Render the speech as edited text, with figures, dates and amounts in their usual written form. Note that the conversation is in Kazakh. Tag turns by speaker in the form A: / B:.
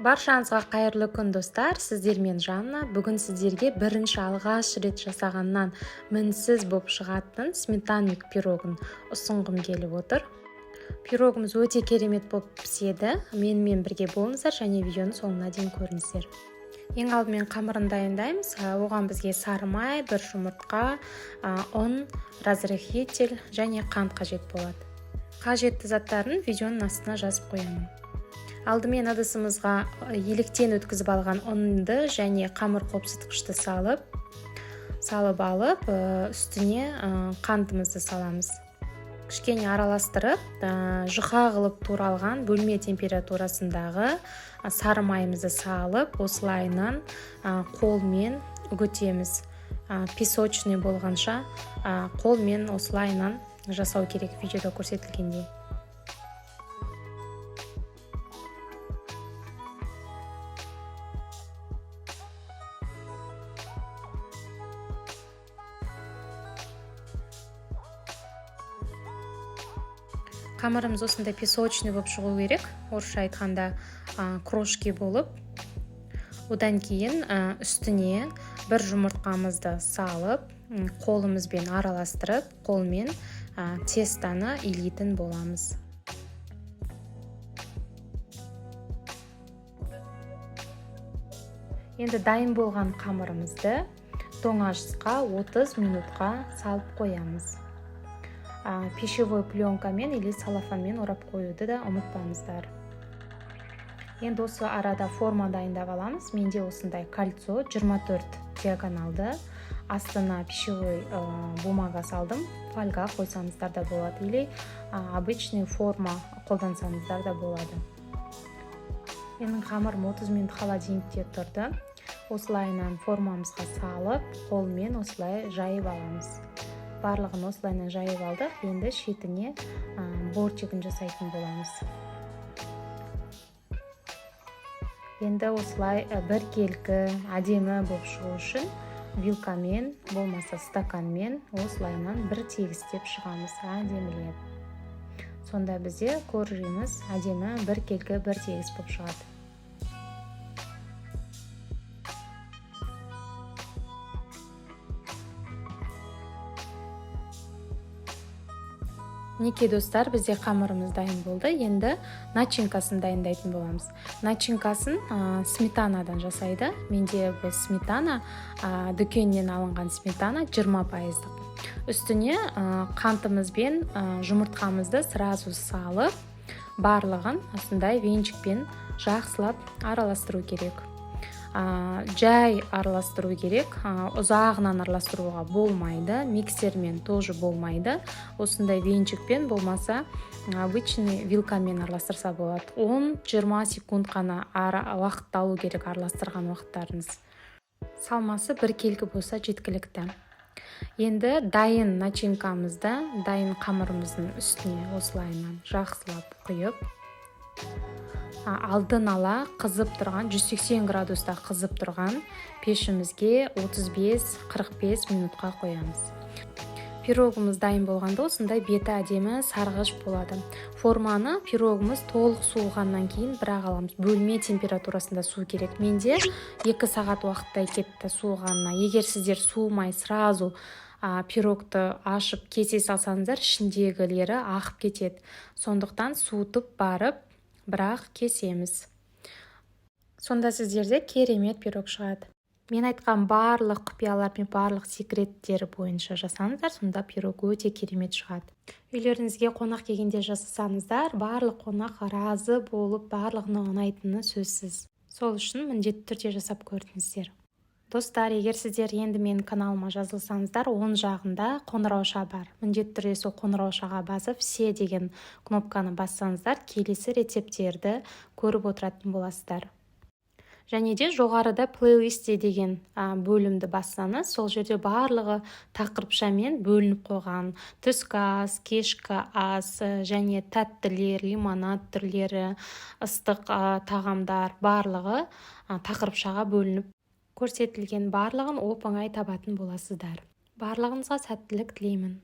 A: Баршаңызға қайырлы күн достар, сіздермен Жанна. Бүгін сіздерге бірінші алғаш рет жасағаннан мінсіз боп шығатын сметанник пирогын ұсынғым келіп отыр. Пирогымыз өте керемет боп піседі. Менімен бірге болыңыздар және видеоны соңына дейін көріңіздер. Ең алдымен қамырын дайындаймыз. Оған бізге сары май, бір жұмыртқа, ұн, разрыхитель және қант қажет болады. Қажетті заттарын видеоның астына жазып қоямын. Алдымен ыдысымызға електен өткізіп алған ұнды және қамыр қопсытқышты салып алып, үстіне қантымызды саламыз. Кішкене араластырып, жұқа қылып туралған бөлме температурасындағы сары майымызды салып, осылайынан қолмен үгітеміз. Песочный болғанша қолмен осылайынан жасау керек, видеода көрсетілгендей. Қамырымыз осындай песочный болып шығу керек, орысша айтқанда крошки болып. Одан кейін үстіне бір жұмыртқамызды салып, қолымызбен араластырып, қолмен тестаны илейтін боламыз. Енді дайын болған қамырымызды тоңазытқышқа 30 минутқа салып қоямыз. Пищевой пленкамен или салафанмен орап қоюды да ұмытпаңыздар. Енді осы арада форма дайындап аламыз. Менде осындай кольцо 24 диагоналды, астына пищевой бумага салдым. Фольга қойсаңыздар да болады, или обычный форма қолдансаңыздар да болады. Менің қамырым 30 минут холодильникте тұрды. Осылайынан формамызға салып, қолмен осылай жайып аламыз. Барлығын осылайынан жайып алдық. Енді шетіне бортигін жасайтын боламыз. Енді осылай біркелкі әдемі болып шығу үшін вилкамен, болмаса стаканмен осылайынан бір тегістеп шығамыз, әдемілеп. Сонда бізде коржимыз әдемі біркелкі бір тегіс болып шығады. Неке достар, бізде қамырымыз дайын болды. Енді начинкасын дайындайтын боламыз. Начинкасын сметанадан жасайды. Менде бұл сметана дүкеннен алынған сметана 20%. Үстіне қантымызбен жұмыртқамызды сразу салып, барлығын осындай венчикпен жақсылап араластыру керек. Жай араластыру керек, ұзағынан араластыруға болмайды, миксермен тоже болмайды. Осындай венчикпен, болмаса обычный вилкамен араластырса болады. 10-20 секунд қана уақыт алу керек араластырған уақыттарыңыз. Салмасы біркелкі болса жеткілікті. Енді дайын начинкамызды, дайын қамырымыздың үстіне осылайынан жақсылап құйып, алдын ала қызып тұрған, 180 градуста қызып тұрған пешімізге 35-45 минутқа қоямыз. Пирогымыз дайын болғанда осындай беті әдемі сарғыш болады. Форманы пирогымыз толық суығаннан кейін бірақ аламыз. Бөлме температурасында су керек. Менде 2 сағат уақыттай кетті суығанына. Егер сіздер суымай сразу пирогты ашып кесе салсаңыздар, ішіндегілері ақып кетеді. Сондықтан суытып барып, бірақ кесеміз. Сонда сіздерде керемет пирог шығады. Мен айтқан барлық құпиялар мен барлық секреттері бойынша жасаңыздар, сонда пирог өте керемет шығады. Үйлеріңізге қонақ келгенде жасасаңыздар, барлық қонақ разы болып, барлығына ұнайтыны сөзсіз. Сол үшін міндетті түрде жасап көріңіздер. Достар, егер сіздер енді менің каналыма жазылсаңыздар, оң жағында қоңырауша бар. Міндетті түрде сол қоңыраушаға басып, все деген кнопканы бассаңыздар, келесі рецепттерді көріп отыратын боласыздар. Және де жоғарыда плейлисте деген бөлімді бассаңыз, сол жерде барлығы тақырыпшамен бөлініп қойған. Түскі ас, кешкі ас, және тәттілер, лимонад түрлері, ыстық тағамдар, барлығы тақырыпшаға бөлініп көрсетілген. Барлығын оп-оңай табатын боласыздар. Барлығыңызға сәттілік тілеймін.